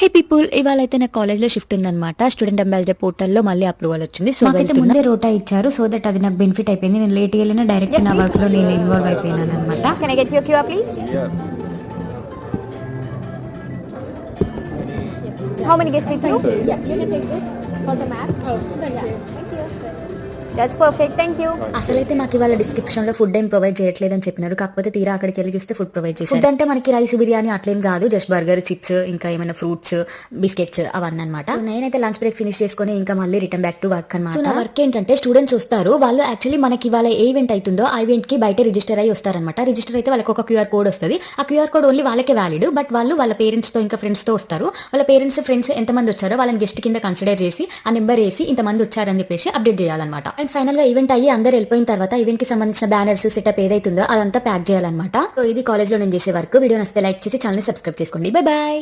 హే people, ఇవాళ అయితే నా కాలేజ్లో షిఫ్ట్ ఉందన్నమాట. స్టూడెంట్ అంబాసిడర్ పోర్టల్లో మళ్ళీ అప్రూవల్ వచ్చింది. సో మాకైతే ముందే రోటా ఇచ్చారు, సో దట్ అది నాకు బెనిఫిట్ అయిపోయింది. నేను లేట్ వెళ్ళినా డైరెక్ట్ నా వర్క్ లో నేను ఇన్వాల్వ్ అయిపోయినాను అనమాట. Can I get your QR, please? How many guests with you? Yeah, you can take this for the map. Oh, yeah. Thank you. That's perfect. Thank you. అసలైతే మాకు ఇవాళ description లో food ఏం provide చేయట్లేదని చెప్పినారు. కాకపోతే తీరా అక్కడికి వెళ్ళి చూస్తే ఫుడ్ ప్రొవైడ్ చేశారు. ఫుడ్ అంటే మనకి రైస్ బిర్యానీ అట్లేం కాదు, జస్ట్ బర్గర్, చిప్స్, ఇంకా ఏమైనా ఫ్రూట్స్, బిస్కెట్స్ అవన్నీ అనమాట. నేనైతే లంచ్ బ్రేక్ ఫినిష్ చేసుకుని ఇంకా మళ్ళీ రిటర్న్ బ్యాక్ టు వర్క్ అనమాట. నా వర్క్ ఏంటంటే స్టూడెంట్స్ వస్తారు, వాళ్ళు యాక్చువల్లీ మనకి ఇవాళ ఏ ఈవెంట్ అవుతుందో ఆ ఈవెంట్ కి బయట రిజిస్టర్ అయ్యి వస్తారనమాట. రిజిస్టర్ అయితే వాళ్ళకి ఒక క్యూఆర్ కోడ్ వస్తుంది. ఆ క్యూఆర్ కోడ్ ఓన్లీ వాళ్ళకే వ్యాలిడ్. బట్ వాళ్ళు వాళ్ళ పేరెంట్స్ తో ఇంకా ఫ్రెండ్స్ తో వస్తారు. వాళ్ళ పేరెంట్స్ ఫ్రెండ్స్ ఎంతమంది వచ్చారో వాళ్ళని గెస్ట్ కింద కన్సిడర్ చేసి ఆ నెంబర్ వేసి ఇంతమంది వచ్చారని చెప్పేసి అప్డేట్ చేయాలన్నమాట. అండ్ ఫైనల్ గా ఈవెంట్ అందరు వెళ్ళిపోయిన తర్వాత ఈవెంట్ కి సంబంధించిన బ్యానర్స్ సెటప్ ఏదైతుందో అదంతా ప్యాక్ చేయాలన్నమాట. సో ఇది కాలేజ్ లో నేను చేసే వర్క్. వీడియో నచ్చితే లైక్ చేసి ఛానల్ ని సబ్స్క్రైబ్ చేసుకోండి. Bye bye.